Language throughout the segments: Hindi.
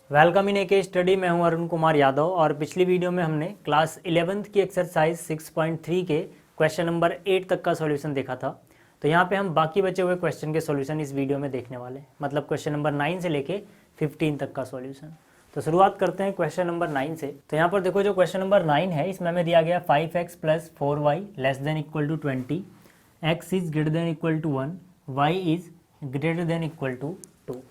Welcome in AK study. मैं हूं अरुण कुमार यादव और पिछली वीडियो में हमने क्लास 11th की एक्सरसाइज 6.3 के क्वेश्चन नंबर 8 तक का सॉल्यूशन देखा था। तो यहाँ पे हम बाकी बचे हुए क्वेश्चन के सॉल्यूशन इस वीडियो में देखने वाले हैं, मतलब क्वेश्चन नंबर 9 से लेके 15 तक का सॉल्यूशन। तो शुरुआत करते हैं क्वेश्चन नंबर 9 से। तो यहाँ पर देखो जो क्वेश्चन नंबर 9 है इसमें हमें दिया गया 5x + 4y less than equal to 20, x is greater than equal to 1, y is greater than equal to 2।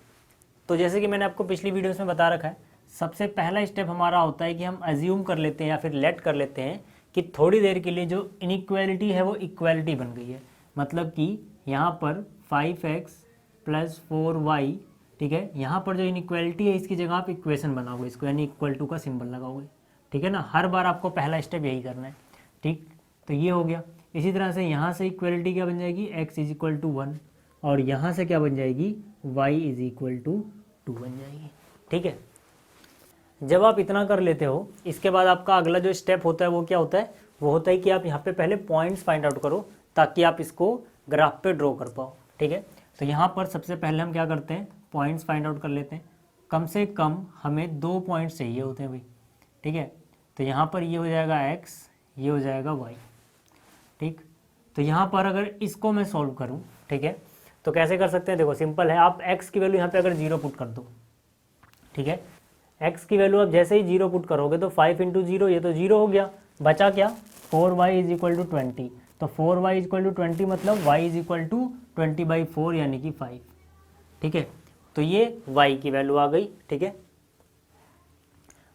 तो जैसे कि मैंने आपको पिछली वीडियोस में बता रखा है, सबसे पहला स्टेप हमारा होता है कि हम अज्यूम कर लेते हैं या फिर लेट कर लेते हैं कि थोड़ी देर के लिए जो इनइक्वालिटी है वो इक्वालिटी बन गई है। मतलब कि यहाँ पर 5x + 4y, ठीक है, यहाँ पर जो इनइक्वालिटी है इसकी जगह आप इक्वेशन बनाओगे इसको, यानी इक्वल टू का सिंबल लगाओगे, ठीक है ना। हर बार आपको पहला स्टेप यही करना है, ठीक। तो ये हो गया। इसी तरह से यहाँ से इक्वालिटी क्या बन जाएगी, x = 1, और यहाँ से क्या बन जाएगी, y = 2 बन जाएगी, ठीक है। जब आप इतना कर लेते हो, इसके बाद आपका अगला जो स्टेप होता है वो क्या होता है, वो होता है कि आप यहाँ पे पहले पॉइंट्स फाइंड आउट करो ताकि आप इसको ग्राफ पे ड्रॉ कर पाओ, ठीक है। तो यहाँ पर सबसे पहले हम क्या करते हैं, पॉइंट्स फाइंड आउट कर लेते हैं। कम से कम हमें 2 पॉइंट्स चाहिए होते हैं भाई, ठीक है। तो यहाँ पर ये हो जाएगा x, ये हो जाएगा y, ठीक। तो यहाँ पर अगर इसको मैं सॉल्व करूँ, ठीक है, तो कैसे कर सकते हैं, देखो सिंपल है। आप x की वैल्यू यहाँ पे अगर 0 पुट कर दो, ठीक है, x की वैल्यू आप जैसे ही 0 पुट करोगे तो 5 × 0, ये तो 0 हो गया, बचा क्या, 4y = 20। तो 4y = 20 मतलब y = 20/4 यानी कि 5, ठीक है। तो ये y की वैल्यू आ गई, ठीक है।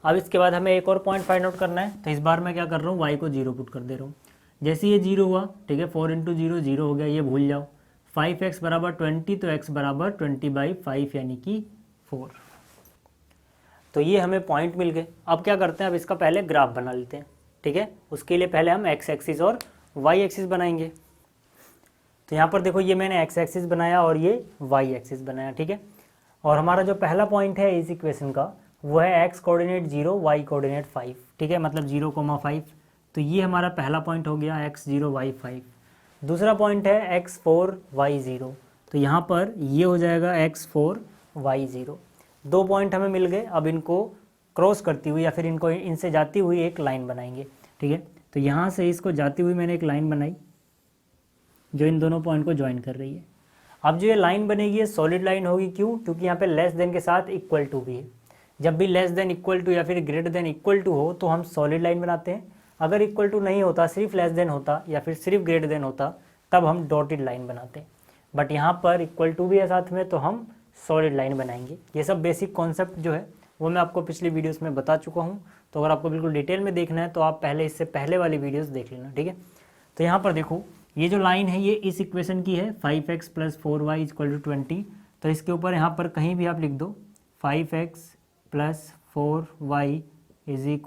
अब इसके बाद हमें एक और पॉइंट फाइंड आउट करना है। तो इस बार मैं क्या कर रहा हूँ, y को 0 पुट कर दे रहा हूँ। जैसे ये 0 हुआ, ठीक है, 4 × 0 0 हो गया, ये भूल जाओ। 5x = 20 तो x = 20/5 यानी कि 4। तो ये हमें पॉइंट मिल गए। अब क्या करते हैं, अब इसका पहले ग्राफ बना लेते हैं, ठीक है। उसके लिए पहले हम x एक्सिस और y एक्सिस बनाएंगे। तो यहाँ पर देखो ये मैंने x एक्सिस बनाया और ये y एक्सिस बनाया, ठीक है। और हमारा जो पहला पॉइंट है इस इक्वेशन का वो है x कोऑर्डिनेट 0, y कोऑर्डिनेट 5, ठीक है, मतलब 0,5। तो ये हमारा पहला पॉइंट हो गया x 0 y 5। दूसरा पॉइंट है x 4 y 0, तो यहाँ पर ये हो जाएगा x 4 y 0। 2 पॉइंट हमें मिल गए। अब इनको क्रॉस करती हुई या फिर इनको इनसे जाती हुई एक लाइन बनाएंगे, ठीक है। तो यहाँ से इसको जाती हुई मैंने एक लाइन बनाई जो इन दोनों पॉइंट को ज्वाइन कर रही है। अब जो ये लाइन बनेगी ये सॉलिड लाइन होगी, क्यों, क्योंकि यहाँ पे लेस देन के साथ इक्वल टू भी है। जब भी लेस देन इक्वल टू या फिर ग्रेटर देन इक्वल टू हो तो हम सॉलिड लाइन बनाते हैं। अगर इक्वल टू नहीं होता, सिर्फ लेस देन होता या फिर सिर्फ ग्रेटर देन होता, तब हम डॉटेड लाइन बनाते हैं। बट यहाँ पर इक्वल टू भी है साथ में, तो हम सॉलिड लाइन बनाएंगे। ये सब बेसिक कॉन्सेप्ट जो है वो मैं आपको पिछली वीडियोस में बता चुका हूँ। तो अगर आपको बिल्कुल डिटेल में देखना है तो आप पहले इससे पहले वाली वीडियोस देख लेना, ठीक है। तो यहाँ पर देखो ये जो लाइन है ये इस इक्वेशन की है, 5x + 4y = 20। तो इसके ऊपर यहाँ पर कहीं भी आप लिख दो 5x + 4y =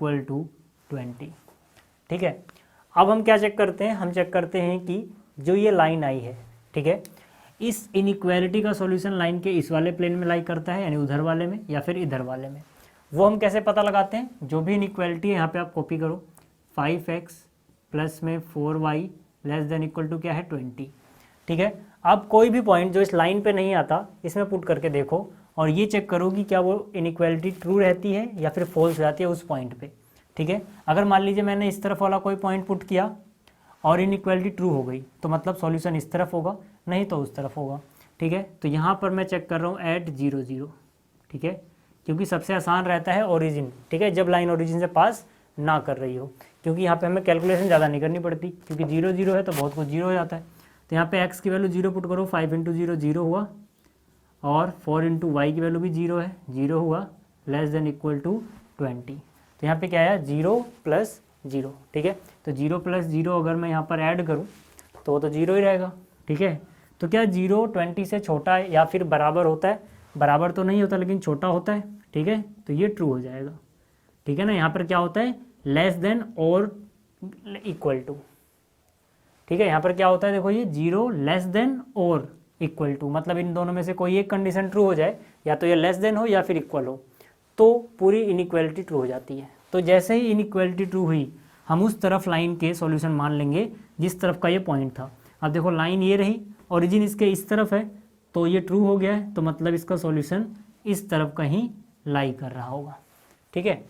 20, ठीक है। अब हम क्या चेक करते हैं, हम चेक करते हैं कि जो ये लाइन आई है, ठीक है, इस इनइक्वालिटी का सॉल्यूशन लाइन के इस वाले प्लेन में लाई करता है, यानी उधर वाले में या फिर इधर वाले में। वो हम कैसे पता लगाते हैं, जो भी इनइक्वालिटी है यहाँ पे आप कॉपी करो। 5x प्लस में 4y less than equal to क्या है, 20, ठीक है। अब कोई भी पॉइंट जो इस लाइन पे नहीं आता इसमें पुट करके देखो और ये चेक करो कि क्या वो इनइक्वालिटी ट्रू रहती है या फिर फॉल्स रहती है उस पॉइंट पे, ठीक है। अगर मान लीजिए मैंने इस तरफ वाला कोई पॉइंट पुट किया और इनइक्वालिटी ट्रू हो गई तो मतलब सॉल्यूशन इस तरफ होगा, नहीं तो उस तरफ होगा, ठीक है। तो यहाँ पर मैं चेक कर रहा हूँ एट 0 0, ठीक है, क्योंकि सबसे आसान रहता है ओरिजिन, ठीक है, जब लाइन ओरिजिन से पास ना कर रही हो, क्योंकि यहाँ पे हमें कैलकुलेशन ज़्यादा नहीं करनी पड़ती, क्योंकि 0 0 है तो बहुत कुछ 0 हो जाता है। तो यहाँ पे x की वैल्यू 0 पुट करो, 5 × 0 0 हुआ, और 4 × y की वैल्यू भी 0 है, 0 हुआ, लेस देन इक्वल टू 20। तो यहाँ पे क्या आया, 0 + 0, ठीक है। तो 0 + 0 अगर मैं यहाँ पर ऐड करूँ तो वो तो 0 ही रहेगा, ठीक है। तो क्या 0 20 से छोटा है या फिर बराबर होता है, बराबर तो नहीं होता लेकिन छोटा होता है, ठीक है। तो ये ट्रू हो जाएगा, ठीक है ना। यहाँ पर क्या होता है, लेस देन और इक्वल टू, ठीक है। यहाँ पर क्या होता है, देखो ये 0 लेस देन और इक्वल टू, मतलब इन दोनों में से कोई एक कंडीशन ट्रू हो जाए, या तो ये लेस देन हो या फिर इक्वल हो, तो पूरी इनइक्वालिटी ट्रू हो जाती है। तो जैसे ही इनइक्वालिटी ट्रू हुई हम उस तरफ लाइन के सॉल्यूशन मान लेंगे जिस तरफ का ये पॉइंट था। अब देखो लाइन ये रही, ओरिजिन इसके इस तरफ है, तो ये ट्रू हो गया है, तो मतलब इसका सॉल्यूशन इस तरफ कहीं लाई कर रहा होगा। ठीक है,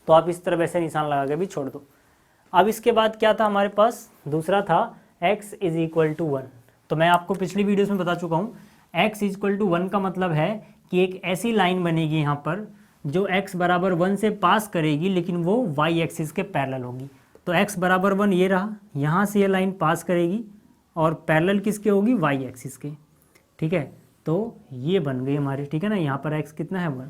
तो आप इस तरह वैसे निशान लगा के भी छोड़ दो। अब इसके बाद क्या था हमारे पास, दूसरा था x इज इक्वल टू 1। तो मैं आपको पिछली वीडियोस में बता चुका हूँ, x इज इक्वल टू 1 का मतलब है कि एक ऐसी लाइन बनेगी यहाँ पर जो x बराबर 1 से पास करेगी, लेकिन वो y एक्सिस के पैरेलल होगी। तो x बराबर 1 ये रहा, यहाँ से ये लाइन पास करेगी और पैरेलल किसके होगी, y एक्सिस के। ठीक है, तो ये बन गई हमारी। ठीक है ना, यहाँ पर x कितना है 1।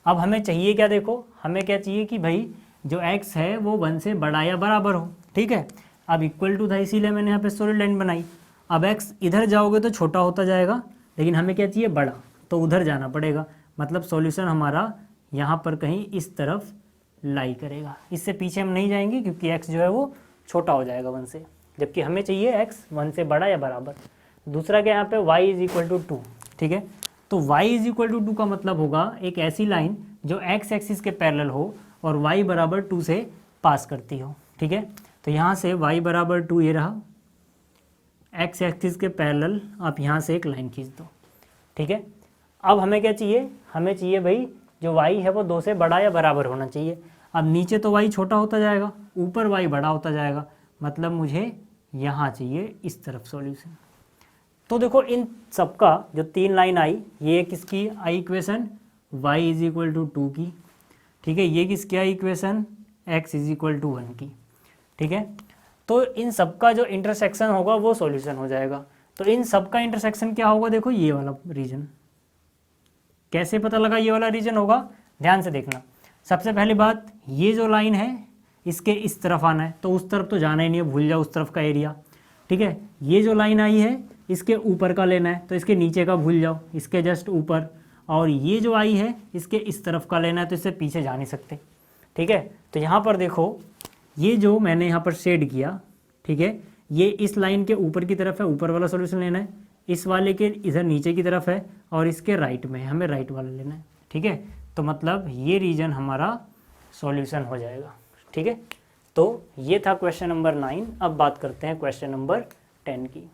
अब हमें चाहिए क्या, देखो हमें क्या चाहिए कि भाई जो x है वो 1 से बड़ा या बराबर हो। ठीक है, अब इक्वल टू था इसीलिए मैंने यहाँ पे सॉलिड लाइन बनाई। अब x इधर जाओगे तो छोटा होता जाएगा, लेकिन हमें क्या चाहिए, बड़ा, तो उधर जाना पड़ेगा। मतलब सॉल्यूशन हमारा यहाँ पर कहीं इस तरफ लाई करेगा। इससे पीछे हम नहीं जाएंगे क्योंकि x जो है वो छोटा हो जाएगा 1 से, जबकि हमें चाहिए x 1 से बड़ा या बराबर। दूसरा क्या, यहाँ पे y इज इक्वल टू 2। ठीक है, तो y इज इक्वल टू 2 का मतलब होगा एक ऐसी लाइन जो x एक्सिस के पैरेलल हो और y बराबर 2 से पास करती हो। ठीक है, तो यहाँ से y बराबर 2 ये रहा, x एक्सिस के पैरेलल आप यहाँ से एक लाइन खींच दो। ठीक है, अब हमें क्या चाहिए, हमें चाहिए भाई जो y है वो 2 से बड़ा या बराबर होना चाहिए। अब नीचे तो y छोटा होता जाएगा, ऊपर y बड़ा होता जाएगा, मतलब मुझे यहाँ चाहिए इस तरफ सॉल्यूशन। तो देखो इन सबका जो 3 लाइन आई, ये किसकी आई equation, y is equal to 2 की। ठीक है, ये किसकी आई equation, x is equal to 1 की। ठीक है, तो इन सबका जो इंटरसेक्शन होगा वो सॉल्यूशन हो जाएगा। तो इन सबका इंटरसेक्शन क्या होगा, देखो ये वाला रीजन। कैसे पता लगा ये वाला रीजन होगा, ध्यान से देखना। सबसे पहली बात, ये जो लाइन है इसके इस तरफ आना है, तो उस तरफ तो जाना ही नहीं है, भूल जाओ उस तरफ का एरिया। ठीक है, ये जो लाइन आई है इसके ऊपर का लेना है, तो इसके नीचे का भूल जाओ, इसके जस्ट ऊपर। और ये जो आई है इसके इस तरफ का लेना है, तो इससे पीछे जा नहीं सकते। ठीक है, तो यहाँ पर देखो ये जो मैंने यहाँ पर शेड किया, ठीक है, ये इस लाइन के ऊपर की तरफ है, ऊपर वाला सॉल्यूशन लेना है। इस वाले के इधर नीचे की तरफ है और इसके राइट में हमें राइट वाला लेना है। ठीक है, तो मतलब ये रीजन हमारा सॉल्यूशन हो जाएगा। ठीक है, तो ये था क्वेश्चन नंबर 9। अब बात करते हैं क्वेश्चन नंबर 10 की।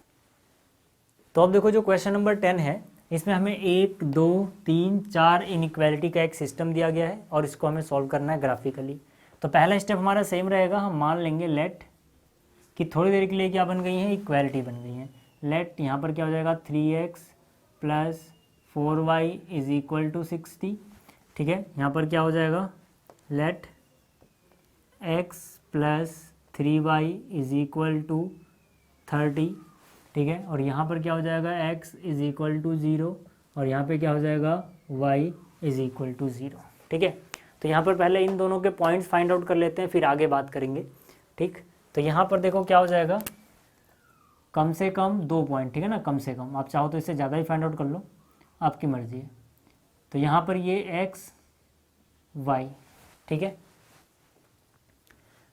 तो अब देखो जो क्वेश्चन नंबर 10 है, इसमें हमें 1 2 3 4 इनइक्वालिटी का एक सिस्टम दिया गया है और इसको हमें सॉल्व करना है ग्राफिकली। तो पहला स्टेप हमारा सेम रहेगा, हम मान लेंगे लेट कि थोड़ी देर के लिए क्या बन गई है, इक्वालिटी बन गई है। लेट यहाँ पर क्या हो जाएगा, 3x plus 4y is equal to 60। ठीक है, यहाँ पर क्या हो जाएगा, let x plus 3y is equal to 30। ठीक है, और यहाँ पर क्या हो जाएगा, x इज इक्वल टू 0 और यहाँ पे क्या हो जाएगा, y इज इक्वल टू 0। ठीक है, तो यहाँ पर पहले इन दोनों के पॉइंट्स फाइंड आउट कर लेते हैं, फिर आगे बात करेंगे। ठीक, तो यहाँ पर देखो क्या हो जाएगा, कम से कम 2 पॉइंट। ठीक है ना, कम से कम, आप चाहो तो इससे ज़्यादा ही फाइंड आउट कर लो, आपकी मर्जी है। तो यहाँ पर ये x y। ठीक है,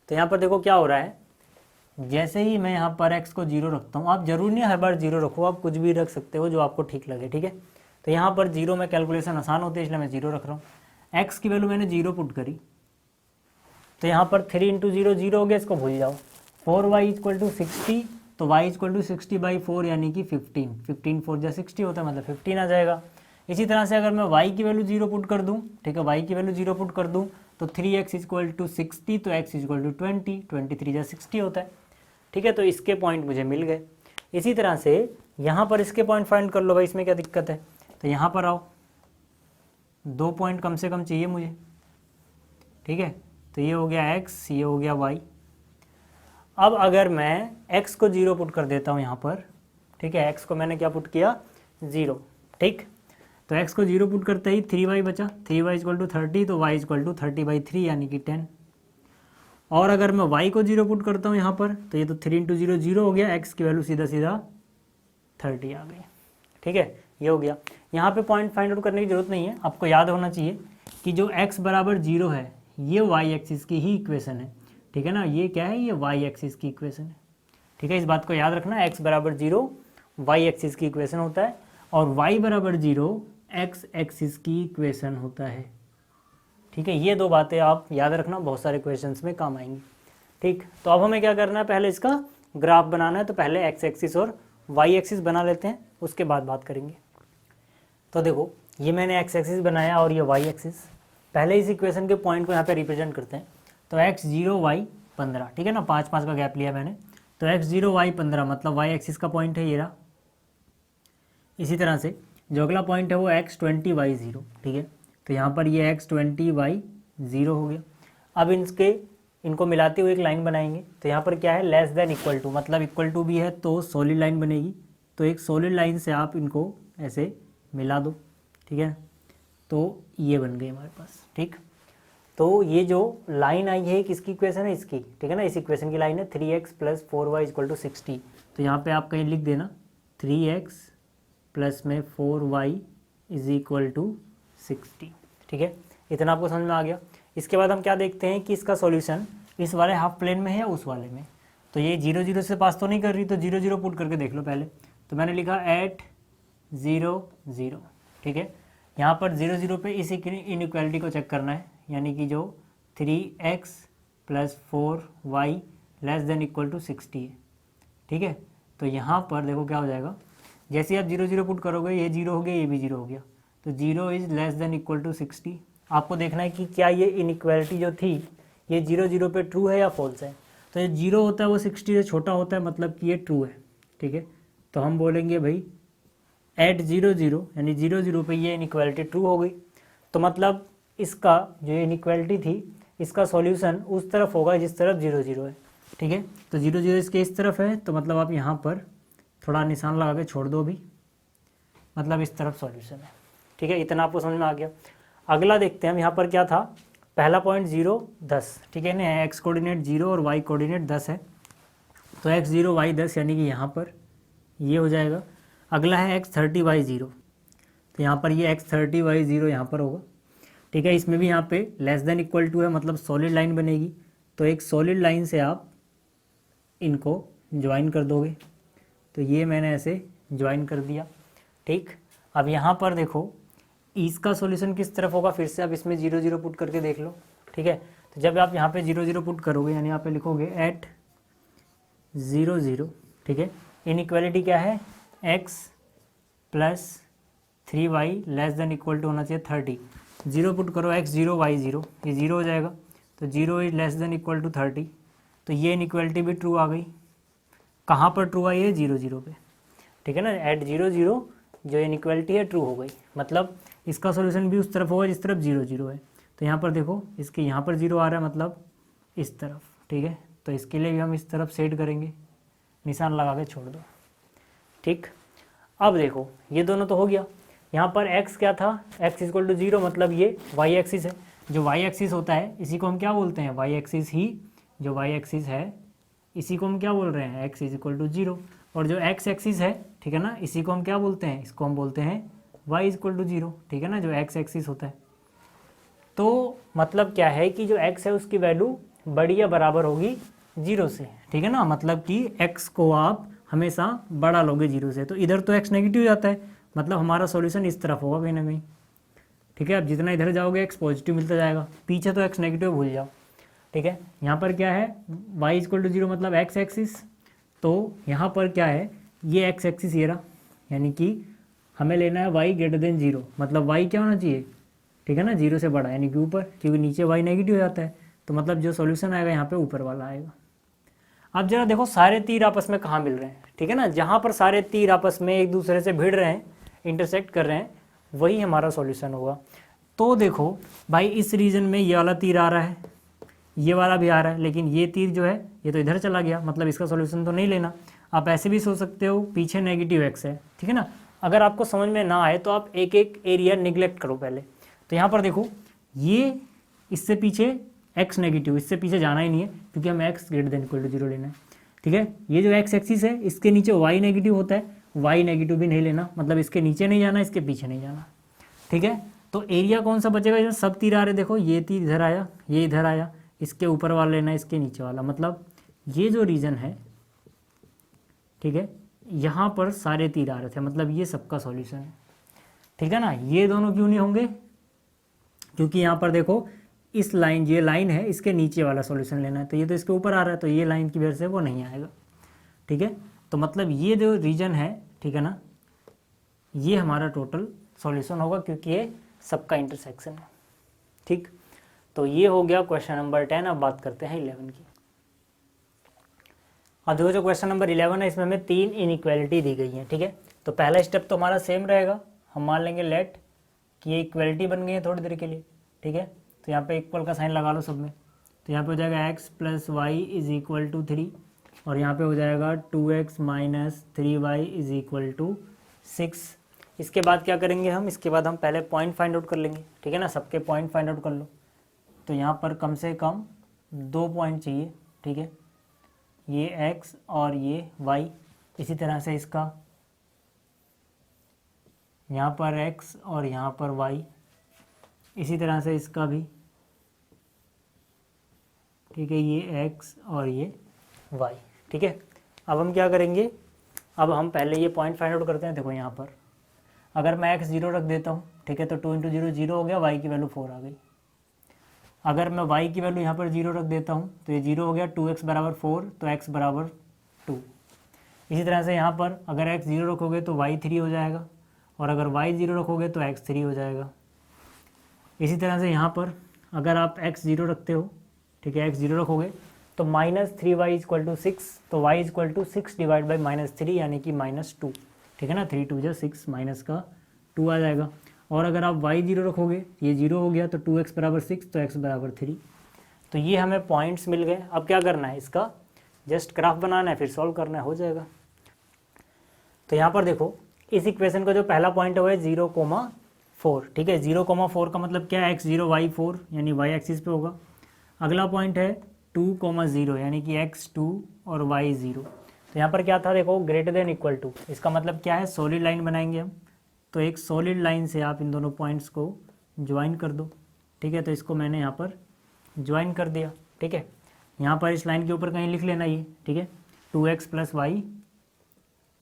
तो यहाँ पर देखो क्या हो रहा है, जैसे ही मैं यहाँ पर x को 0 रखता हूँ, आप जरूर नहीं हर बार 0 रखो, आप कुछ भी रख सकते हो जो आपको ठीक लगे। ठीक है, तो यहाँ पर 0 में कैलकुलेशन आसान होती है, इसलिए मैं 0 रख रहा हूँ। x की वैल्यू मैंने 0 पुट करी, तो यहाँ पर 3 इंटू 0 0 हो गया, इसको भूल जाओ। 4y इक्वल टू 60, तो y इक्वल टू 60/4 यानी कि 15। 15 4 जा 60 होता है, मतलब 15 आ जाएगा। इसी तरह से अगर मैं y की वैल्यू 0 पुट कर दूँ, ठीक है, y की वैल्यू 0 पुट कर दूँ तो 3x इक्वल टू 60, तो x इक्वल टू 20, 23 जा 60 होता है। ठीक है, तो इसके पॉइंट मुझे मिल गए। इसी तरह से यहाँ पर इसके पॉइंट फाइंड कर लो भाई, इसमें क्या दिक्कत है। तो यहाँ पर आओ, 2 पॉइंट कम से कम चाहिए मुझे। ठीक है, तो ये हो गया x, ये हो गया y। अब अगर मैं x को 0 पुट कर देता हूँ यहाँ पर, ठीक है, x को मैंने क्या पुट किया, 0। ठीक, तो x को 0 पुट करते ही 3y बचा, 3y इक्वल टू 30, तो y इक्वल टू 30/3 यानी कि 10। और अगर मैं y को 0 पुट करता हूँ यहाँ पर, तो ये तो 3 इंटू 0 0 हो गया, x की वैल्यू सीधा सीधा 30 आ गई। ठीक है, ये हो गया। यहाँ पे पॉइंट फाइंड आउट करने की जरूरत नहीं है, आपको याद होना चाहिए कि जो x बराबर 0 है ये y एक्सिस की ही इक्वेशन है। ठीक है ना, ये क्या है, ये y एक्सिस की इक्वेशन है। ठीक है, इस बात को याद रखना, x बराबर 0 y एक्सिस की इक्वेशन होता है और y बराबर 0 x एक्सिस की इक्वेशन होता है। ठीक है, ये 2 बातें आप याद रखना, बहुत सारे क्वेश्चंस में काम आएंगी। ठीक, तो अब हमें क्या करना है, पहले इसका ग्राफ बनाना है। तो पहले x एक्सिस और y एक्सिस बना लेते हैं, उसके बाद बात करेंगे। तो देखो ये मैंने एक्स एक्सिस बनाया और ये वाई एक्सिस। पहले इस इक्वेशन के पॉइंट को यहाँ पे रिप्रेजेंट करते हैं। तो x0 y 15, ठीक है ना, 5 का गैप लिया मैंने। तो x0 y 15 मतलब वाई एक्सिस का पॉइंट है ये रहा। इसी तरह से जो अगला पॉइंट है वो x20 y 0, ठीक है। तो यहाँ पर ये x20 y 0 हो गया। अब इनको मिलाते हुए एक लाइन बनाएंगे। तो यहाँ पर क्या है, लेस देन इक्वल टू, मतलब इक्वल टू भी है तो सॉलिड लाइन बनेगी। तो एक सॉलिड लाइन से आप इनको ऐसे मिला दो, ठीक है। तो ये बन गई हमारे पास, ठीक। तो ये जो लाइन आई है किसकी इक्वेशन है, इसकी, ठीक है ना। इस इक्वेशन की लाइन है 3x + 4y = 60। तो यहाँ पे आप कहीं लिख देना 3x प्लस में 4y = 60, ठीक है। इतना आपको समझ में आ गया। इसके बाद हम क्या देखते हैं कि इसका सॉल्यूशन इस वाले हाफ प्लेन में है या उस वाले में। तो ये 0 0 से पास तो नहीं कर रही, तो 0 0 पुट करके देख लो पहले। तो मैंने लिखा at 0 0, ठीक है। यहाँ पर 0 0 पे इस इनइक्वालिटी को चेक करना है, यानी कि जो 3x + 4y ≤ 60 है, ठीक है। तो यहाँ पर देखो क्या हो जाएगा, जैसे ही आप 0 0 पुट करोगे ये 0 हो गया, ये भी 0 हो गया। तो 0 > 60। आपको देखना है कि क्या ये इनइक्वालिटी जो थी ये 0 0 पे ट्रू है या फॉल्स है। तो ये 0 होता है वो 60 से छोटा होता है, मतलब कि ये ट्रू है, ठीक है। तो हम बोलेंगे भाई at 0 0 यानी 0 0 पे ये इनइक्वालिटी ट्रू हो गई। तो मतलब इसका जो इनइक्वालिटी थी इसका सॉल्यूशन उस तरफ होगा जिस तरफ 0 0 है, ठीक है। तो 0 0 इसके इस तरफ है, तो मतलब आप यहाँ पर थोड़ा निशान लगा के छोड़ दो भी, मतलब इस तरफ सॉल्यूशन है, ठीक है। इतना आपको समझ में आ गया। अगला देखते हैं हम, यहाँ पर क्या था, पहला पॉइंट 0 10, ठीक है ना। एक्स कोऑर्डिनेट 0 और वाई कोऑर्डिनेट 10 है। तो x0 y 10 यानी कि यहाँ पर ये हो जाएगा। अगला है x30 y 0, तो यहाँ पर ये x30 y 0 यहाँ पर होगा, ठीक है। इसमें भी यहाँ पे लेस देन इक्वल टू है, मतलब सॉलिड लाइन बनेगी। तो एक सॉलिड लाइन से आप इनको ज्वाइन कर दोगे। तो ये मैंने ऐसे ज्वाइन कर दिया, ठीक। अब यहाँ पर देखो इसका सॉल्यूशन किस तरफ होगा, फिर से आप इसमें 0 0 पुट करके देख लो, ठीक है। तो जब आप यहाँ पे 0 0 पुट करोगे यानी यहाँ पे लिखोगे at 0 0, ठीक है। इनइक्वालिटी क्या है, x + 3y ≤ होना चाहिए 30। 0 पुट करो x0 y 0, ये 0 हो जाएगा। तो 0 > 30। तो ये इनइक्वालिटी भी ट्रू आ गई। कहाँ पर ट्रू आई है, 0 0 पे, ठीक है ना। at 0 0 जो इनइक्वालिटी है ट्रू हो गई, मतलब इसका सॉल्यूशन भी उस तरफ होगा जिस तरफ 0 0 है। तो यहाँ पर देखो इसके यहाँ पर 0 आ रहा है, मतलब इस तरफ, ठीक है। तो इसके लिए भी हम इस तरफ सेट करेंगे, निशान लगा के छोड़ दो, ठीक। अब देखो ये दोनों तो हो गया। यहाँ पर x क्या था, x = 0, मतलब ये y एक्सिस है। जो y एक्सिस होता है इसी को हम क्या बोलते हैं, y एक्सिस ही, जो y एक्सिस है इसी को हम क्या बोल रहे हैं, x = 0। और जो x एक्सिस है, ठीक है ना, इसी को हम क्या बोलते हैं, इसको हम बोलते हैं y = 0, ठीक है ना, जो x एक्सिस होता है। तो मतलब क्या है कि जो x है उसकी वैल्यू बड़ी या बराबर होगी 0 से, ठीक है ना। मतलब कि x को आप हमेशा बड़ा लोगे 0 से। तो इधर तो x नेगेटिव जाता है, मतलब हमारा सॉल्यूशन इस तरफ होगा कहीं ना कहीं, ठीक है। अब जितना इधर जाओगे x पॉजिटिव मिलता जाएगा, पीछे तो x नेगेटिव भूल जाओ, ठीक है। यहाँ पर क्या है, y = 0 मतलब x एक्सिस। तो यहाँ पर क्या है, ये x एक्सिस ये रहा, यानी कि हमें लेना है y > 0, मतलब y क्या होना चाहिए, ठीक है ना, 0 से बड़ा, यानी कि ऊपर, क्योंकि नीचे y नेगेटिव हो जाता है। तो मतलब जो सॉल्यूशन आएगा यहाँ पे ऊपर वाला आएगा। अब जरा देखो सारे तीर आपस में कहाँ मिल रहे हैं, ठीक है ना। जहाँ पर सारे तीर आपस में एक दूसरे से भिड़ रहे हैं, इंटरसेक्ट कर रहे हैं, वही हमारा सॉल्यूशन होगा। तो देखो भाई इस रीजन में ये वाला तीर आ रहा है, ये वाला भी आ रहा है, लेकिन ये तीर जो है ये तो इधर चला गया, मतलब इसका सॉल्यूशन तो नहीं लेना। आप ऐसे भी सोच सकते हो, पीछे नेगेटिव x है, ठीक है ना। अगर आपको समझ में ना आए तो आप एक एक एरिया निगलेक्ट करो पहले। तो यहाँ पर देखो ये इससे पीछे x नेगेटिव, इससे पीछे जाना ही नहीं है, क्योंकि हम x > 0 लेना है, ठीक है। ये जो x एक्सिस है इसके नीचे y नेगेटिव होता है, y नेगेटिव भी नहीं लेना, मतलब इसके नीचे नहीं जाना, इसके पीछे नहीं जाना, ठीक है। तो एरिया कौन सा बचेगा, इधर सब तीर आ रहे, देखो ये तीर इधर आया, ये इधर आया, इसके ऊपर वाला लेना है, इसके नीचे वाला, मतलब ये जो रीजन है, ठीक है, यहाँ पर सारे तीर आ रहे थे, मतलब ये सबका सॉल्यूशन है, ठीक है ना। ये दोनों क्यों नहीं होंगे, क्योंकि यहाँ पर देखो इस लाइन, ये लाइन है, इसके नीचे वाला सॉल्यूशन लेना है, तो ये तो इसके ऊपर आ रहा है, तो ये लाइन की वजह से वो नहीं आएगा, ठीक है। तो मतलब ये जो रीजन है, ठीक है ना, ये हमारा टोटल सॉल्यूशन होगा क्योंकि ये सबका इंटरसेक्शन है। ठीक, तो ये हो गया क्वेश्चन नंबर 10। अब बात करते हैं 11 की। अब देखो जो क्वेश्चन नंबर 11 है इसमें हमें 3 इनइक्वालिटी दी गई है। ठीक है, तो पहला स्टेप तो हमारा सेम रहेगा, हम मान लेंगे लेट कि ये इक्वलिटी बन गई है थोड़ी देर के लिए। ठीक है, तो यहाँ पे इक्वल का साइन लगा लो सब में, तो यहाँ पे हो जाएगा x + y = 3 और यहाँ पे हो जाएगा 2x - 3y = 6। इसके बाद क्या करेंगे हम, इसके बाद हम पहले पॉइंट फाइंड आउट कर लेंगे। ठीक है ना, सबके पॉइंट फाइंड आउट कर लो। तो यहाँ पर कम से कम 2 पॉइंट चाहिए। ठीक है, ये x और ये y, इसी तरह से इसका यहाँ पर x और यहाँ पर y, इसी तरह से इसका भी। ठीक है, ये x और ये y। ठीक है, अब हम क्या करेंगे, अब हम पहले ये पॉइंट फाइंड आउट करते हैं। देखो यहाँ पर अगर मैं x 0 रख देता हूँ, ठीक है, तो 2 × 0 0 हो गया, y की वैल्यू 4 आ गई। अगर मैं y की वैल्यू यहाँ पर 0 रख देता हूँ तो ये 0 हो गया, 2x = 4 तो x = 2। इसी तरह से यहाँ पर अगर x 0 रखोगे तो y 3 हो जाएगा और अगर y 0 रखोगे तो x 3 हो जाएगा। इसी तरह से यहाँ पर अगर आप x 0 रखते हो, ठीक है, x 0 रखोगे तो -3y = 6, तो y = 6 / -3 यानी कि -2। ठीक है ना, 3 × 2 = 6, माइनस का 2 आ जाएगा। और अगर आप y 0 रखोगे, ये 0 हो गया, तो 2x = 6 तो x = 3। तो ये हमें पॉइंट्स मिल गए। अब क्या करना है, इसका जस्ट ग्राफ बनाना है, फिर सॉल्व करना है, हो जाएगा। तो यहाँ पर देखो इस इक्वेशन का जो पहला पॉइंट है वो है 0,4। ठीक है, 0,4 का मतलब क्या है, x0 y4 यानी y एक्सिस पे होगा। अगला पॉइंट है 2,0 यानी कि x2 और y0। तो यहाँ पर क्या था, देखो >= इसका मतलब क्या है, सॉलिड लाइन बनाएंगे हम। तो एक सॉलिड लाइन से आप इन दोनों पॉइंट्स को ज्वाइन कर दो। ठीक है, तो इसको मैंने यहाँ पर ज्वाइन कर दिया। ठीक है, यहाँ पर इस लाइन के ऊपर कहीं लिख लेना ये। ठीक है, 2x + y =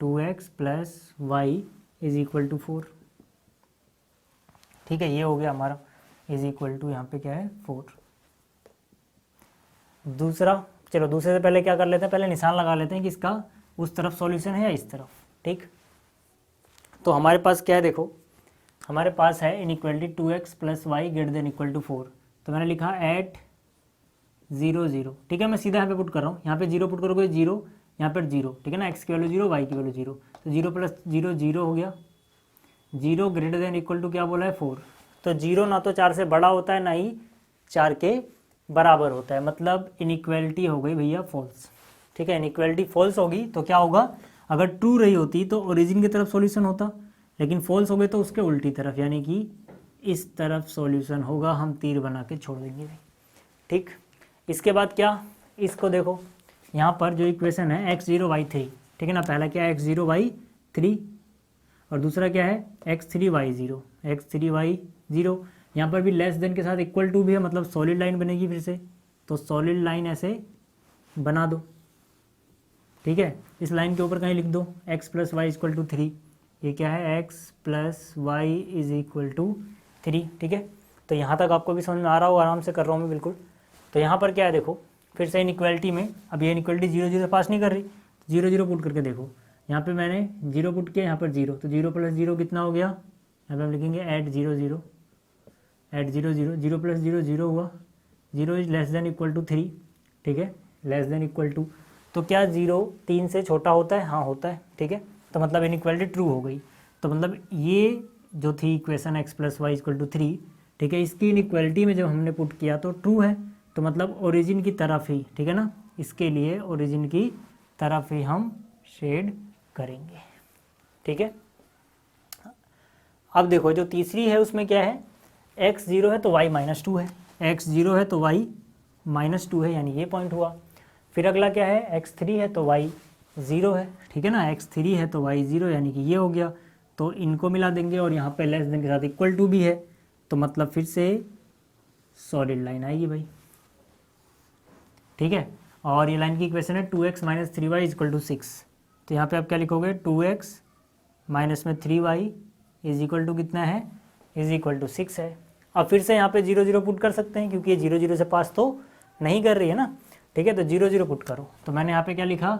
4। ठीक है, ये हो गया हमारा = यहाँ पे क्या है 4। दूसरा, चलो दूसरे से पहले क्या कर लेते हैं, पहले निशान लगा लेते हैं कि इसका उस तरफ सॉल्यूशन है या इस तरफ। ठीक, तो हमारे पास क्या है, देखो हमारे पास है इनइक्वालिटी 2x + y > 4। तो मैंने लिखा एट 0 0। ठीक है, मैं सीधा यहाँ पे पुट कर रहा हूँ, यहाँ पे 0 पुट करोगे 0, यहाँ पर 0। ठीक है ना, x की वैल्यू 0, y की वैल्यू 0, तो 0 + 0 0 हो गया। 0 > क्या बोला है 4। तो 0 ना तो 4 से बड़ा होता है, ना ही 4 के बराबर होता है, मतलब इनइक्वालिटी हो गई भैया फॉल्स। ठीक है, इनइक्वालिटी फॉल्स होगी तो क्या होगा, अगर ट्रू रही होती तो ओरिजिन की तरफ सॉल्यूशन होता, लेकिन फॉल्स हो गई तो उसके उल्टी तरफ, यानी कि इस तरफ सॉल्यूशन होगा। हम तीर बना के छोड़ देंगे। ठीक, इसके बाद क्या, इसको देखो यहाँ पर जो इक्वेशन है x0 y3। ठीक है ना, पहला क्या है x0 y3 और दूसरा क्या है x3 y0 x3 y0। यहाँ पर भी लेस देन के साथ = भी है, मतलब सॉलिड लाइन बनेगी फिर से। तो सॉलिड लाइन ऐसे बना दो। ठीक है, इस लाइन के ऊपर कहीं लिख दो x + y = 3। ये क्या है, x + y = 3। ठीक है, तो यहाँ तक आपको भी समझ में आ रहा हो, आराम से कर रहा हूँ मैं बिल्कुल। तो यहाँ पर क्या है, देखो फिर से इनइक्वालिटी में, अब ये इनइक्वालिटी 0 0 से पास नहीं कर रही, 0 0 पुट करके देखो। यहाँ पे मैंने 0 पुट किया, यहाँ पर 0, तो 0 + 0 कितना हो गया, यहाँ पे हम लिखेंगे एट 0 0 0 + 0 0 हुआ। 0 <= 3। ठीक है, <= तो क्या 0 3 से छोटा होता है, हाँ होता है। ठीक है, तो मतलब इनइक्वालिटी ट्रू हो गई। तो मतलब ये जो थी इक्वेशन x + y = 3, ठीक है, इसकी इनइक्वालिटी में जब हमने पुट किया तो ट्रू है, तो मतलब ओरिजिन की तरफ ही। ठीक है ना, इसके लिए ओरिजिन की तरफ ही हम शेड करेंगे। ठीक है, अब देखो जो तीसरी है उसमें क्या है, x 0 है तो y -2 है, x 0 है तो y -2 है, यानी ये पॉइंट हुआ। फिर अगला क्या है, x 3 है तो y 0 है। ठीक है ना, x 3 है तो y 0, यानी कि ये हो गया। तो इनको मिला देंगे और यहाँ पे लेस देन के साथ = भी है, तो मतलब फिर से सॉलिड लाइन आएगी भाई। ठीक है, और ये लाइन की इक्वेशन है 2x - 3y = 6। तो यहाँ पे आप क्या लिखोगे, 2x - 3y = कितना है, = 6 है। अब फिर से यहाँ पे 0 0 पुट कर सकते हैं, क्योंकि ये 0 0 से पास तो नहीं कर रही है ना। ठीक है, तो 0 0 पुट करो। तो मैंने यहाँ पे क्या लिखा,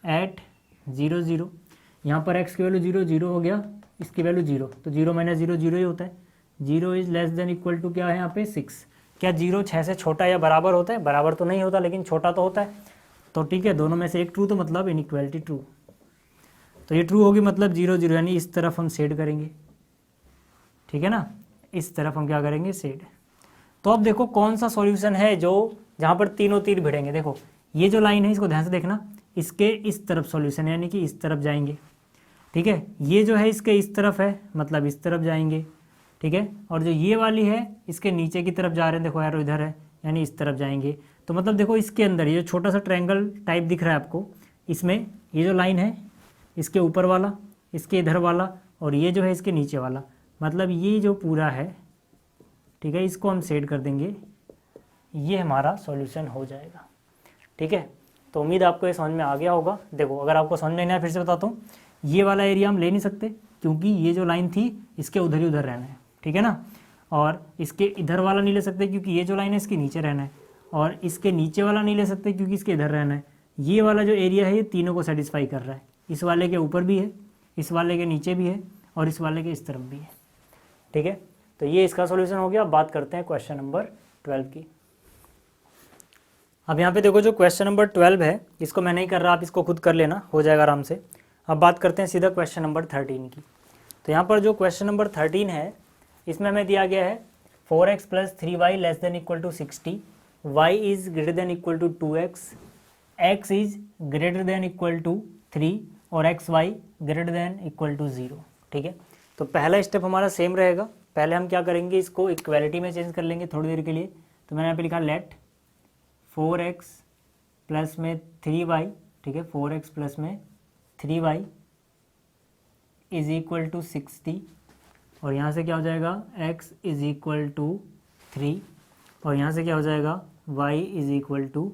एट 0 0, यहाँ पर x की वैल्यू 0 0 हो गया, इसकी वैल्यू 0, तो 0 माइनस 0 0 ही होता है। 0 is less than equal to क्या है यहाँ पे 6। क्या 0 6 से छोटा या बराबर होता है? बराबर तो नहीं होता, लेकिन छोटा तो होता है। तो ठीक है, दोनों में से एक ट्रू, तो मतलब इनइक्वालिटी ट्रू। तो ये ट्रू होगी, मतलब 0 0, यानी इस तरफ हम शेड करेंगे, ठीक है ना, इस तरफ हम क्या करेंगे, शेड। तो अब देखो कौन सा सॉल्यूशन है जो जहाँ पर तीनों तीर भिड़ेंगे। देखो ये जो लाइन है इसको ध्यान से देखना, इसके इस तरफ सॉल्यूशन है, यानी कि इस तरफ जाएंगे, ठीक है। ये जो है इसके इस तरफ है, मतलब इस तरफ जाएंगे, ठीक है। और जो ये वाली है इसके नीचे की तरफ जा रहे हैं, देखो यार इधर है, यानी इस तरफ जाएंगे। तो मतलब देखो इसके अंदर ये जो छोटा सा ट्रायंगल टाइप दिख रहा है आपको, इसमें ये जो लाइन है इसके ऊपर वाला, इसके इधर वाला, और ये जो है इसके नीचे वाला, मतलब ये जो पूरा है, ठीक है, इसको हम शेड कर देंगे, ये हमारा सॉल्यूशन हो जाएगा, ठीक है। तो उम्मीद आपको ये समझ में आ गया होगा। देखो अगर आपको समझ में नहीं आया फिर से बताता हूँ, ये वाला एरिया हम ले नहीं सकते क्योंकि ये जो लाइन थी इसके उधर ही उधर रहना है, ठीक है ना। और इसके इधर वाला नहीं ले सकते क्योंकि ये जो लाइन है इसके नीचे रहना है, और इसके नीचे वाला नहीं ले सकते क्योंकि इसके इधर रहना है। ये वाला जो एरिया है ये तीनों को सेटिस्फाई कर रहा है, इस वाले के ऊपर भी है, इस वाले के नीचे भी है, और इस वाले के इस तरफ भी है, ठीक है। तो ये इसका सॉल्यूशन हो गया। अब बात करते हैं क्वेश्चन नंबर 12 की। अब यहाँ पे देखो जो क्वेश्चन नंबर 12 है, इसको मैं नहीं कर रहा, आप इसको खुद कर लेना, हो जाएगा आराम से। अब बात करते हैं सीधा क्वेश्चन नंबर 13 की। तो यहाँ पर जो क्वेश्चन नंबर 13 है, इसमें हमें दिया गया है 4x + 3y less than equal to 60, y is greater than equal to 2x, x is greater than equal to 3 और xy greater than equal to 0, ठीक है। तो पहला स्टेप हमारा सेम रहेगा। पहले हम क्या करेंगे, इसको इक्वालिटी में चेंज कर लेंगे थोड़ी देर के लिए। तो मैंने यहाँ पे लिखा लेट 4x प्लस में 3y, ठीक है, 4x प्लस में 3y इज इक्वल टू 60, और यहाँ से क्या हो जाएगा, x इज इक्वल टू 3, और यहाँ से क्या हो जाएगा, y is equal to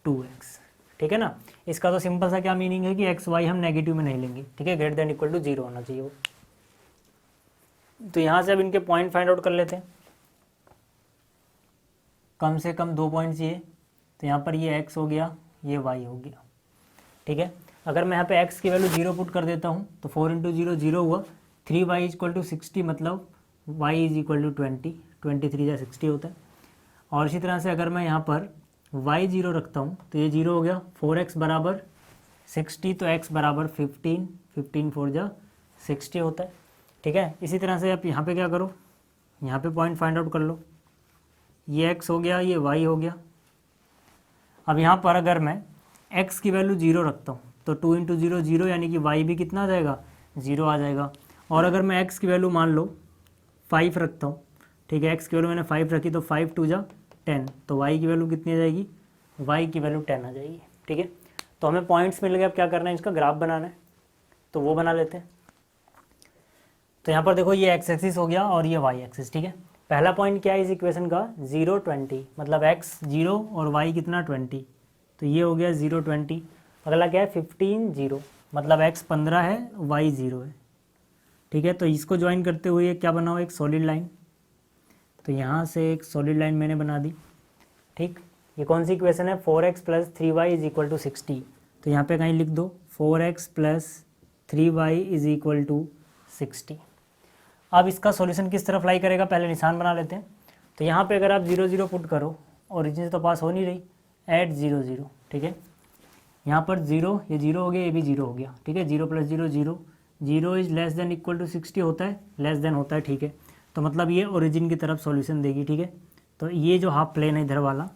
2x, ठीक है ना। इसका तो सिंपल सा क्या मीनिंग है कि x y हम नेगेटिव में नहीं लेंगे, ठीक है, ग्रेटर देन इक्वल टू 0 होना चाहिए वो। तो यहाँ से अब इनके पॉइंट फाइंड आउट कर लेते हैं। कम से कम 2 पॉइंट चाहिए, तो यहाँ पर ये x हो गया, ये y हो गया, ठीक है। अगर मैं यहाँ पे x की वैल्यू 0 पुट कर देता हूँ तो 4 × 0 0 हुआ, 3y इक्वल टू 60, मतलब y इज इक्वल टू 20, 23 या 60 होता है। और इसी तरह से अगर मैं यहाँ पर y 0 रखता हूँ तो ये 0 हो गया, 4x बराबर 60, तो x बराबर 15, 15 4 जा 60 होता है, ठीक है। इसी तरह से आप यहाँ पे क्या करो, यहाँ पे पॉइंट फाइंड आउट कर लो, ये x हो गया, ये y हो गया। अब यहाँ पर अगर मैं x की वैल्यू 0 रखता हूँ तो 2 × 0 0, यानी कि y भी कितना आ जाएगा, 0 आ जाएगा। और अगर मैं x की वैल्यू मान लो 5 रखता हूँ, ठीक है, x की वैल्यू मैंने 5 रखी, तो 5 2 जा 10, तो y की वैल्यू कितनी आ जाएगी, y की वैल्यू 10 आ जाएगी, ठीक है। तो हमें पॉइंट्स मिल गए, अब क्या करना है, इसका ग्राफ बनाना है, तो वो बना लेते हैं। तो यहाँ पर देखो ये x एक्सिस हो गया और ये y एक्सिस, ठीक है। पहला पॉइंट क्या है इस इक्वेशन का, 0 20, मतलब x 0 और y कितना 20, तो ये हो गया 0 20। अगला क्या है 15 0, मतलब x 15 है, y 0 है, ठीक है। तो इसको ज्वाइन करते हुए क्या बना हुआ, एक सॉलिड लाइन। तो यहाँ से एक सॉलिड लाइन मैंने बना दी, ठीक। ये कौन सी इक्वेशन है, 4x + 3y is equal to 60, तो यहाँ पे कहीं लिख दो 4x + 3y is equal to 60। अब इसका सॉल्यूशन किस तरफ लाई करेगा, पहले निशान बना लेते हैं। तो यहाँ पे अगर आप 0 0 पुट करो, ओरिजिन से तो पास हो नहीं रही, ऐड 0 0, ठीक है। यहाँ पर 0, ये 0 हो गया, ये भी 0 हो गया, ठीक है। 0 + 0 0, 0 is less than equal to 60 होता है, लेस देन होता है, ठीक है। तो मतलब ये ओरिजिन की तरफ सॉल्यूशन देगी, ठीक है। तो ये जो हाफ प्लेन है इधर वाला,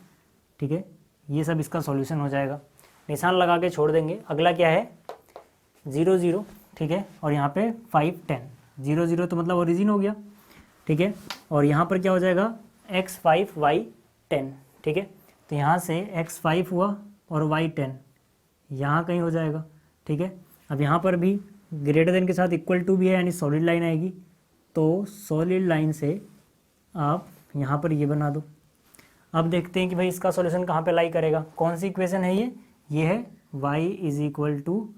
ठीक है, ये सब इसका सॉल्यूशन हो जाएगा। निशान लगा के छोड़ देंगे। अगला क्या है 0 0, ठीक है, और यहाँ पे 5 10, 0 0 तो मतलब ओरिजिन हो गया, ठीक है। और यहाँ पर क्या हो जाएगा x 5 y 10, ठीक है। तो यहाँ से x 5 हुआ और y 10 यहाँ कहीं हो जाएगा, ठीक है। अब यहाँ पर भी ग्रेटर देन के साथ इक्वल टू भी है, यानी सॉलिड लाइन आएगी। तो सॉलिड लाइन से आप यहाँ पर ये बना दो। अब देखते हैं कि भाई इसका सॉल्यूशन कहाँ पे लाई करेगा, कौन सी इक्वेशन है ये है y is equal to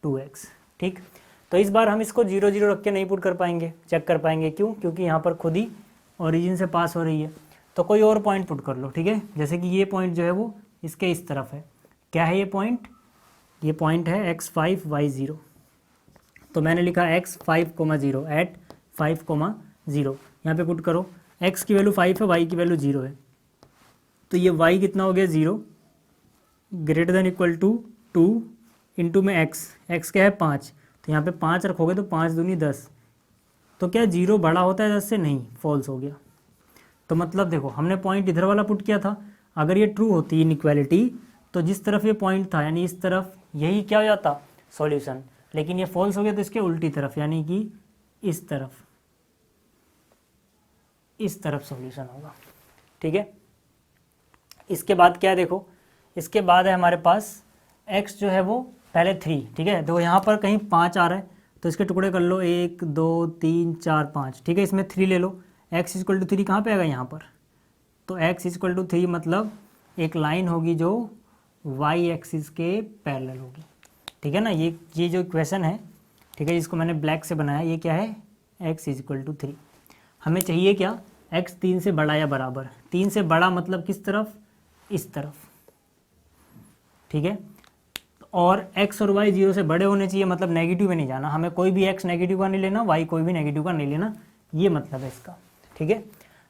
2x, ठीक। तो इस बार हम इसको 0 0 रख के नहीं पुट कर पाएंगे, चेक कर पाएंगे, क्यों, क्योंकि यहाँ पर खुद ही ओरिजिन से पास हो रही है। तो कोई और पॉइंट पुट कर लो, ठीक है। जैसे कि ये पॉइंट जो है वो इसके इस तरफ है, क्या है ये पॉइंट है x 5 y 0, तो मैंने लिखा x 5,0 एट 5,0। यहाँ पे पुट करो, x की वैल्यू 5 है, y की वैल्यू 0 है, तो ये y कितना हो गया 0 greater than equal to 2 into में x क्या है 5, तो यहाँ पे 5 रखोगे तो 5 दूनी 10, तो क्या 0 बड़ा होता है 10 से? नहीं, फॉल्स हो गया। तो मतलब देखो हमने पॉइंट इधर वाला पुट किया था, अगर ये ट्रू होती इनइक्वालिटी तो जिस तरफ ये पॉइंट था यानी इस तरफ, यही क्या हो जाता सॉल्यूशन, लेकिन ये फॉल्स हो गया तो इसके उल्टी तरफ यानी कि इस तरफ सॉल्यूशन होगा। ठीक है, इसके बाद क्या है देखो, इसके बाद है हमारे पास x जो है वो पहले 3, ठीक है, तो यहाँ पर कहीं 5 आ रहा है तो इसके टुकड़े कर लो, 1 2 3 4 5, ठीक है, इसमें 3 ले लो, x इक्वल टू 3 कहाँ पे आएगा यहाँ पर, तो x इक्वल टू 3 मतलब एक लाइन होगी जो y एक्सिस के पैरेलल होगी। ठीक है ना, ये जो इक्वेशन है, ठीक है, जिसको मैंने ब्लैक से बनाया, ये क्या है x इक्वल टू 3। हमें चाहिए क्या, x 3 से बड़ा या बराबर, 3 से बड़ा मतलब किस तरफ, इस तरफ। ठीक है, और x और y 0 से बड़े होने चाहिए, मतलब नेगेटिव में नहीं जाना, हमें कोई भी x नेगेटिव का नहीं लेना, y कोई भी नेगेटिव का नहीं लेना, ये मतलब है इसका। ठीक है,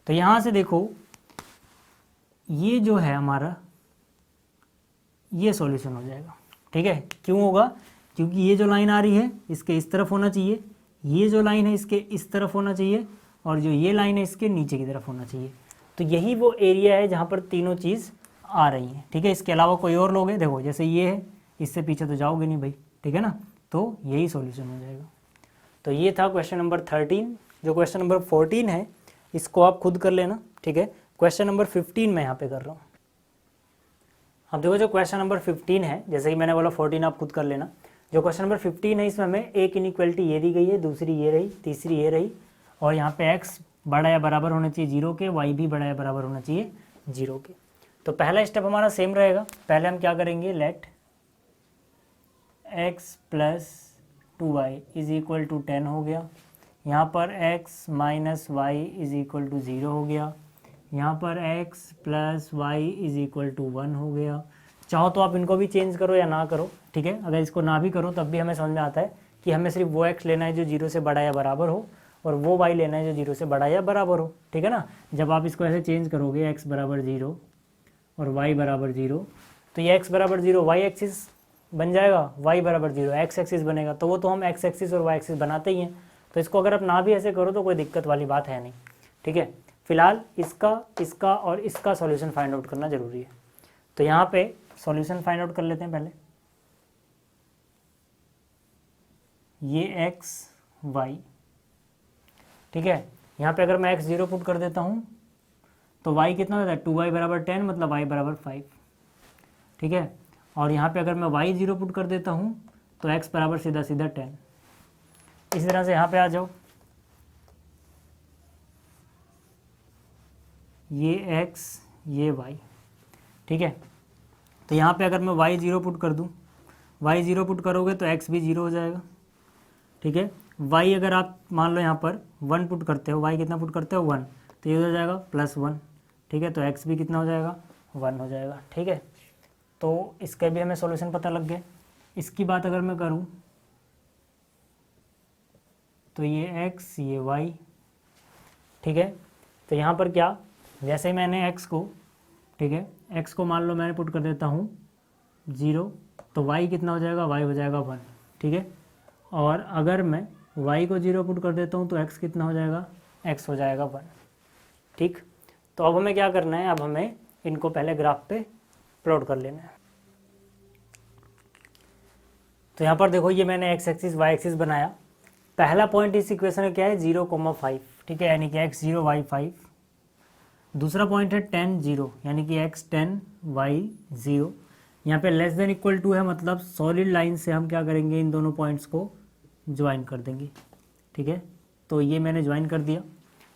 तो यहाँ से देखो ये जो है हमारा ये सॉल्यूशन हो जाएगा। ठीक है, क्यों होगा, क्योंकि ये जो लाइन आ रही है इसके इस तरफ होना चाहिए, ये जो लाइन है इसके इस तरफ होना चाहिए, और जो ये लाइन है इसके नीचे की तरफ होना चाहिए। तो यही वो एरिया है जहाँ पर तीनों चीज़ आ रही हैं। ठीक है, इसके अलावा कोई और लोगे, देखो जैसे ये है, इससे पीछे तो जाओगे नहीं भाई। ठीक है ना, तो यही सॉल्यूशन हो जाएगा। तो ये था क्वेश्चन नंबर 13। जो क्वेश्चन नंबर 14 है इसको आप खुद कर लेना। ठीक है, क्वेश्चन नंबर 15 मैं यहाँ पे कर रहा हूँ। अब देखो जो क्वेश्चन नंबर 15 है, जैसे कि मैंने बोला 14 आप खुद कर लेना। जो क्वेश्चन नंबर 15 है इसमें हमें एक इनइक्वालिटी ये दी गई है, दूसरी ये रही, तीसरी ये रही, और यहाँ पे x बड़ा या बराबर होना चाहिए 0 के, y भी बड़ा या बराबर होना चाहिए 0 के। तो पहला स्टेप हमारा सेम रहेगा। पहले हम क्या करेंगे, let x plus 2y is equal to 10 हो गया, यहाँ पर x minus Y is equal to 0 हो गया, यहाँ पर x plus Y is equal to 1 हो गया। चाहो तो आप इनको भी चेंज करो या ना करो। ठीक है, अगर इसको ना भी करो तब भी हमें समझ में आता है कि हमें सिर्फ वो x लेना है जो 0 से बड़ा या बराबर हो, और वो y लेना है जो 0 से बड़ा या बराबर हो। ठीक है ना, जब आप इसको ऐसे चेंज करोगे x बराबर 0 और y बराबर 0, तो ये x बराबर 0 y एक्सिस बन जाएगा, y बराबर 0 x एक्सिस बनेगा, तो वो तो हम x एक्सिस और y एक्सिस बनाते ही हैं। तो इसको अगर आप ना भी ऐसे करो तो कोई दिक्कत वाली बात है नहीं। ठीक है, फिलहाल इसका और इसका सॉल्यूशन फाइंड आउट करना जरूरी है। तो यहाँ पे सॉल्यूशन फाइंड आउट कर लेते हैं पहले। ये x y, ठीक है, यहाँ पे अगर मैं x 0 पुट कर देता हूँ तो y कितना होता है, 2y बराबर 10 मतलब y बराबर 5। ठीक है, और यहाँ पे अगर मैं y 0 पुट कर देता हूँ तो x बराबर सीधा सीधा 10। इसी तरह से यहाँ पे आ जाओ, ये x ये y। ठीक है, तो यहाँ पे अगर मैं y 0 पुट कर दूँ, y 0 पुट करोगे तो x भी 0 हो जाएगा। ठीक है, y अगर आप मान लो यहाँ पर 1 पुट करते हो, y कितना पुट करते हो 1, तो ये हो जाएगा +1। ठीक है, तो x भी कितना हो जाएगा 1 हो जाएगा। ठीक है, तो इसका भी हमें सॉल्यूशन पता लग गया। इसकी बात अगर मैं करूँ तो ये x ये y। ठीक है, तो यहाँ पर क्या, जैसे ही मैंने x को, ठीक है, x को मान लो मैंने पुट कर देता हूँ 0, तो y कितना हो जाएगा, y हो जाएगा 1। ठीक है, और अगर मैं y को 0 पुट कर देता हूँ तो x कितना हो जाएगा, x हो जाएगा 1। ठीक, तो अब हमें क्या करना है, अब हमें इनको पहले ग्राफ पे प्लॉट कर लेना है। तो यहाँ पर देखो ये मैंने x एक्सिस y एक्सिस बनाया। पहला पॉइंट इस इक्वेशन में क्या है 0,5। ठीक है, यानी कि x 0 y 5। दूसरा पॉइंट है 10 0 यानी कि x 10 y 0। यहाँ पे लेस देन इक्वल टू है, मतलब सॉलिड लाइन से हम क्या करेंगे, इन दोनों पॉइंट्स को ज्वाइन कर देंगे। ठीक है, तो ये मैंने ज्वाइन कर दिया।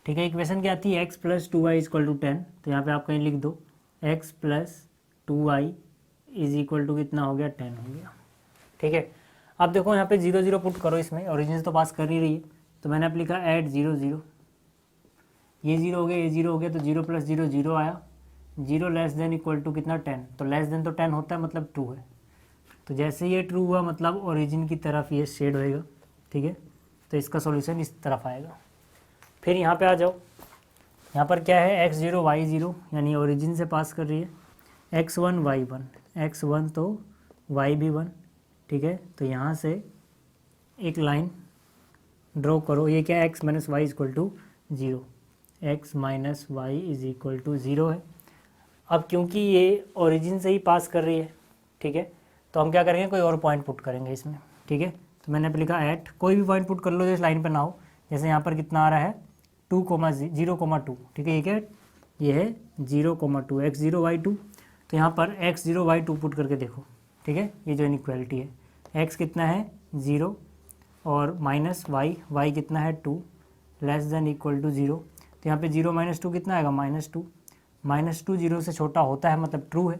ठीक है, इक्वेशन क्या आती है, x plus 2y equal to 10, तो यहाँ पे आप कहीं लिख दो x plus 2y is equal to कितना हो गया, 10 हो गया। ठीक है, अब देखो यहाँ पे 0 0 पुट करो, इसमें ओरिजिन तो पास कर ही रही है, तो मैंने अब लिखा ऐड 0 0, ये 0 हो गया, ये 0 हो गया, तो 0 प्लस 0 0 आया, 0 लेस देन इक्वल टू कितना 10, तो लेस देन तो 10 होता है मतलब ट्रू है। तो जैसे ये ट्रू हुआ मतलब ओरिजिन की तरफ ये शेड होएगा। ठीक है। तो इसका सॉल्यूशन इस तरफ आएगा। फिर यहाँ पे आ जाओ, यहाँ पर क्या है x0 y0 यानी ओरिजिन से पास कर रही है x1 y1, x1 तो y भी 1, ठीक है। तो यहाँ से एक लाइन ड्रॉ करो, ये क्या है x minus Y equal to 0, x minus Y is equal to 0 है। अब क्योंकि ये ओरिजिन से ही पास कर रही है, ठीक है, तो हम क्या करेंगे, कोई और पॉइंट पुट करेंगे इसमें, ठीक है। तो मैंने पे लिखा एट, कोई भी पॉइंट पुट कर लो जो इस लाइन पे ना हो। जैसे यहाँ पर कितना आ रहा है 2,0,2, ठीक है। ये क्या ये है 0,2 x0 y2। तो यहाँ पर x0 y2 पुट करके देखो, ठीक है। ये जो इनइक्वालिटी है x कितना है 0 और माइनस y कितना है 2 लेस देन इक्वल टू 0। तो यहाँ पे 0 माइनस 2 कितना आएगा -2, -2 0 से छोटा होता है मतलब ट्रू है।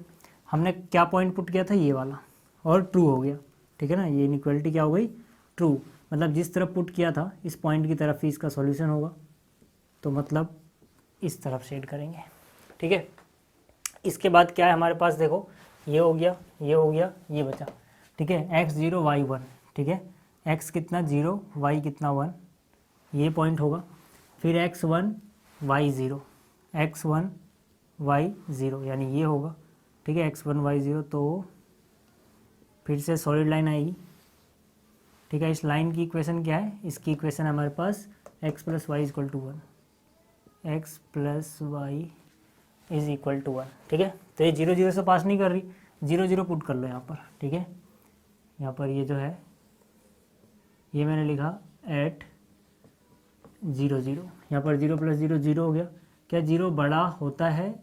हमने क्या पॉइंट पुट किया था ये वाला और ट्रू हो गया, ठीक है ना। ये इनइक्वालिटी क्या हो गई ट्रू, मतलब जिस तरफ पुट किया था इस पॉइंट की तरफ ही इसका सॉल्यूशन होगा। तो मतलब इस तरफ शेड करेंगे, ठीक है। इसके बाद क्या है हमारे पास, देखो ये हो गया, ये हो गया, ये बचा, ठीक है। x0 y1, ठीक है, x कितना 0 y कितना 1, ये पॉइंट होगा। फिर x1 y0, x1 y0 यानी ये होगा, ठीक है, x1 y0। तो फिर से सॉलिड लाइन आएगी, ठीक है। इस लाइन की इक्वेशन क्या है, इसकी इक्वेशन हमारे पास x plus Y equal to 1, x plus Y is equal to 1, ठीक है। तो ये 0 0 से पास नहीं कर रही, 0 0 पुट कर लो यहाँ पर, ठीक है। यहाँ पर ये जो है ये मैंने लिखा एट 0 0, यहाँ पर 0 प्लस 0 0 हो गया। क्या 0 बड़ा होता है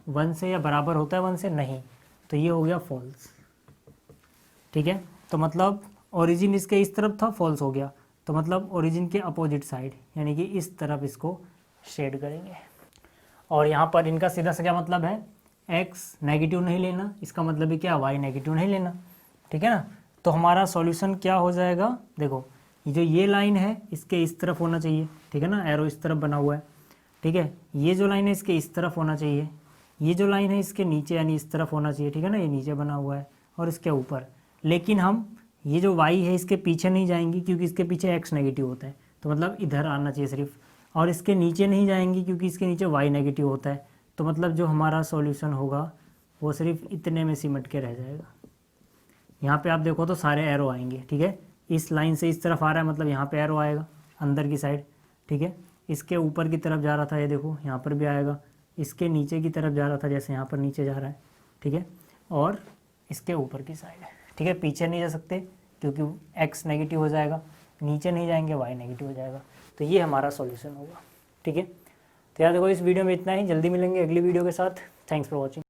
1 से या बराबर होता है 1 से, नहीं, तो ये हो गया फॉल्स, ठीक है। तो मतलब ओरिजिन इसके इस तरफ था, फॉल्स हो गया। तो मतलब ओरिजिन के अपोजिट साइड यानी कि इस तरफ इसको शेड करेंगे। और यहाँ पर इनका सीधा सा क्या मतलब है, x नेगेटिव नहीं लेना, इसका मतलब है क्या y नेगेटिव नहीं लेना, ठीक है ना। तो हमारा सॉल्यूशन क्या हो जाएगा, देखो ये जो ये लाइन है इसके इस तरफ होना चाहिए, ठीक है ना, एरो इस तरफ बना हुआ है, ठीक है। ये जो लाइन है इसके इस तरफ होना चाहिए, ये जो लाइन है इसके नीचे यानी इस तरफ होना चाहिए, ठीक है ना, ये नीचे बना हुआ है और इसके ऊपर। लेकिन हम ये जो y है इसके पीछे नहीं जाएंगे क्योंकि इसके पीछे x नेगेटिव होता है, तो मतलब इधर आना चाहिए सिर्फ। और इसके नीचे नहीं जाएंगे क्योंकि इसके नीचे y नेगेटिव होता है, तो मतलब जो हमारा सॉल्यूशन होगा वो सिर्फ इतने में सिमट के रह जाएगा। यहाँ पे आप देखो तो सारे एरो आएंगे, ठीक है। इस लाइन से इस तरफ आ रहा है मतलब यहाँ पे एरो आएगा अंदर की साइड, ठीक है। इसके ऊपर की तरफ जा रहा था ये देखो यहाँ पर भी आएगा, इसके नीचे की तरफ जा रहा था जैसे यहाँ पर नीचे जा रहा है, ठीक है। और इसके ऊपर की साइड, ठीक है। पीछे नहीं जा सकते क्योंकि x नेगेटिव हो जाएगा, नीचे नहीं जाएंगे y नेगेटिव हो जाएगा। तो ये हमारा सॉल्यूशन होगा, ठीक है। तो यार देखो इस वीडियो में इतना ही, जल्दी मिलेंगे अगली वीडियो के साथ। Thanks for watching.